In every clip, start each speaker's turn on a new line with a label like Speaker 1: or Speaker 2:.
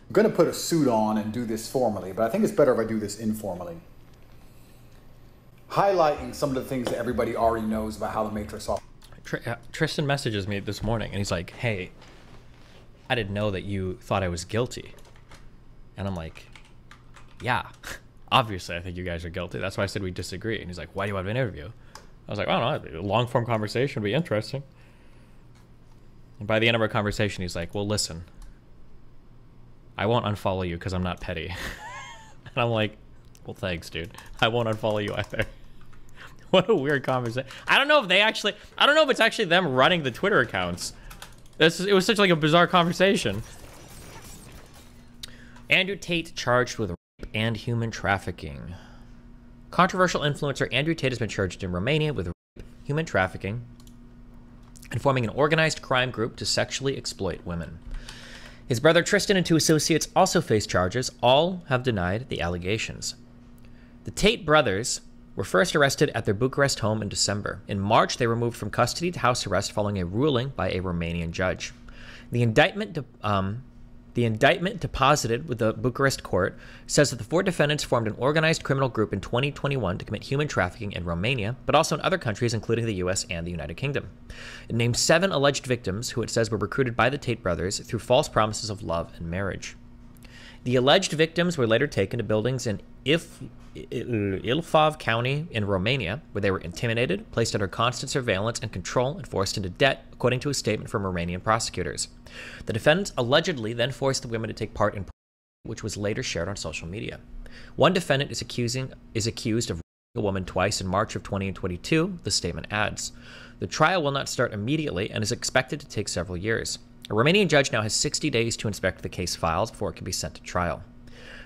Speaker 1: I'm going to put a suit on and do this formally, but I think it's better if I do this informally. Highlighting some of the things that everybody already knows about how the Matrix operates.
Speaker 2: Tristan messages me this morning, and he's like, hey, I didn't know that you thought I was guilty. And I'm like, yeah, obviously I think you guys are guilty. That's why I said we disagree. And he's like, why do you want an interview? I was like, I don't know, a long-form conversation would be interesting. And by the end of our conversation, he's like, well, listen, I won't unfollow you because I'm not petty. And I'm like, well, thanks, dude. I won't unfollow you either. What a weird conversation. I don't know if it's actually them running the Twitter accounts. It was such like a bizarre conversation. Andrew Tate charged with rape and human trafficking. Controversial influencer Andrew Tate has been charged in Romania with rape, human trafficking, and forming an organized crime group to sexually exploit women. His brother Tristan and 2 associates also face charges. All have denied the allegations. The Tate brothers were first arrested at their Bucharest home in December. In March, they were moved from custody to house arrest following a ruling by a Romanian judge. The indictment deposited with the Bucharest court says that the 4 defendants formed an organized criminal group in 2021 to commit human trafficking in Romania, but also in other countries, including the US and the United Kingdom. It named 7 alleged victims who it says were recruited by the Tate brothers through false promises of love and marriage. The alleged victims were later taken to buildings in Ilfov County in Romania, where they were intimidated, placed under constant surveillance and control, and forced into debt, according to a statement from Romanian prosecutors. The defendants allegedly then forced the women to take part in which was later shared on social media. One defendant is accused of raping a woman twice in March of 2022, the statement adds. The trial will not start immediately and is expected to take several years. A Romanian judge now has 60 days to inspect the case files before it can be sent to trial.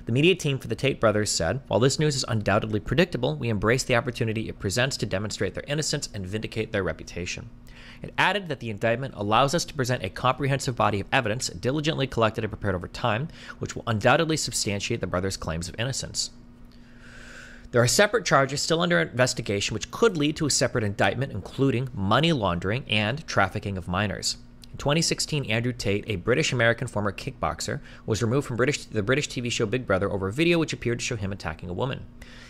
Speaker 2: The media team for the Tate brothers said, while this news is undoubtedly predictable, we embrace the opportunity it presents to demonstrate their innocence and vindicate their reputation. It added that the indictment allows us to present a comprehensive body of evidence diligently collected and prepared over time, which will undoubtedly substantiate the brothers' claims of innocence. There are separate charges still under investigation which could lead to a separate indictment, including money laundering and trafficking of minors. In 2016, Andrew Tate, a British-American former kickboxer, was removed from the British TV show Big Brother over a video which appeared to show him attacking a woman.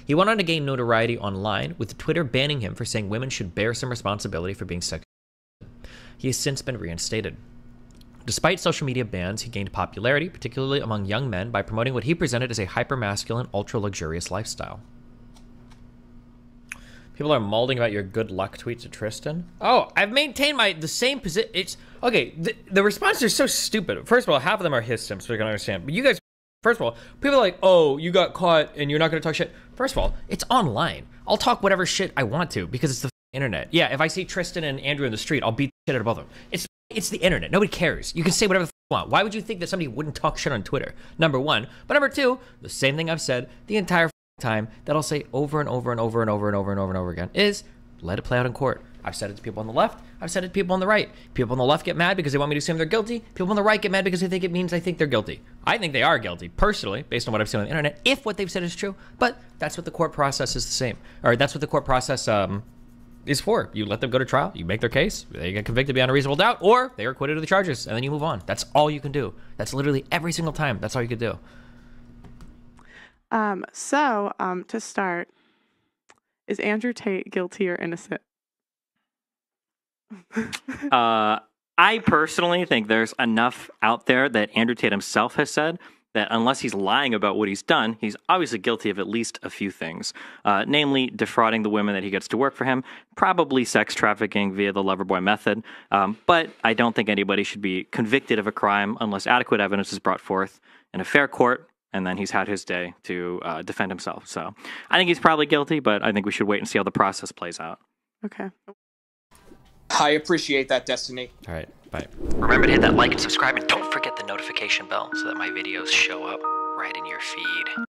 Speaker 2: He went on to gain notoriety online, with Twitter banning him for saying women should bear some responsibility for being sexually assaulted. He has since been reinstated. Despite social media bans, he gained popularity, particularly among young men, by promoting what he presented as a hyper-masculine, ultra-luxurious lifestyle. People are molding about your good luck tweets to Tristan. Oh, I've maintained the same position. It's okay. The responses are so stupid. First of all, half of them are his sims, so you can understand. But you guys, first of all, people are like, oh, you got caught and you're not going to talk shit. First of all, it's online. I'll talk whatever shit I want to because it's the internet. Yeah, if I see Tristan and Andrew in the street, I'll beat the shit out of both of them. It's the internet. Nobody cares. You can say whatever the you want. Why would you think that somebody wouldn't talk shit on Twitter? Number one. But number two, the same thing I've said the entire time that I'll say over and over and over and over and over and over and over again is let it play out in court. I've said it to people on the left. I've said it to people on the right. People on the left get mad because they want me to assume they're guilty. People on the right get mad because they think it means I think they're guilty. I think they are guilty, personally, based on what I've seen on the internet, if what they've said is true. But that's what the court process is the same. Or that's what the court process is for. You let them go to trial. You make their case. They get convicted beyond a reasonable doubt, or they are acquitted of the charges, and then you move on. That's all you can do. That's literally every single time. That's all you can do.
Speaker 3: To start, is Andrew Tate guilty or innocent?
Speaker 4: I personally think there's enough out there that Andrew Tate himself has said that unless he's lying about what he's done, he's obviously guilty of at least a few things, namely defrauding the women that he gets to work for him, probably sex trafficking via the lover boy method. But I don't think anybody should be convicted of a crime unless adequate evidence is brought forth in a fair court, and then he's had his day to defend himself. So I think he's probably guilty, but I think we should wait and see how the process plays out.
Speaker 3: Okay.
Speaker 5: I appreciate that, Destiny.
Speaker 2: All right, bye.
Speaker 6: Remember to hit that like and subscribe, and don't forget the notification bell so that my videos show up right in your feed.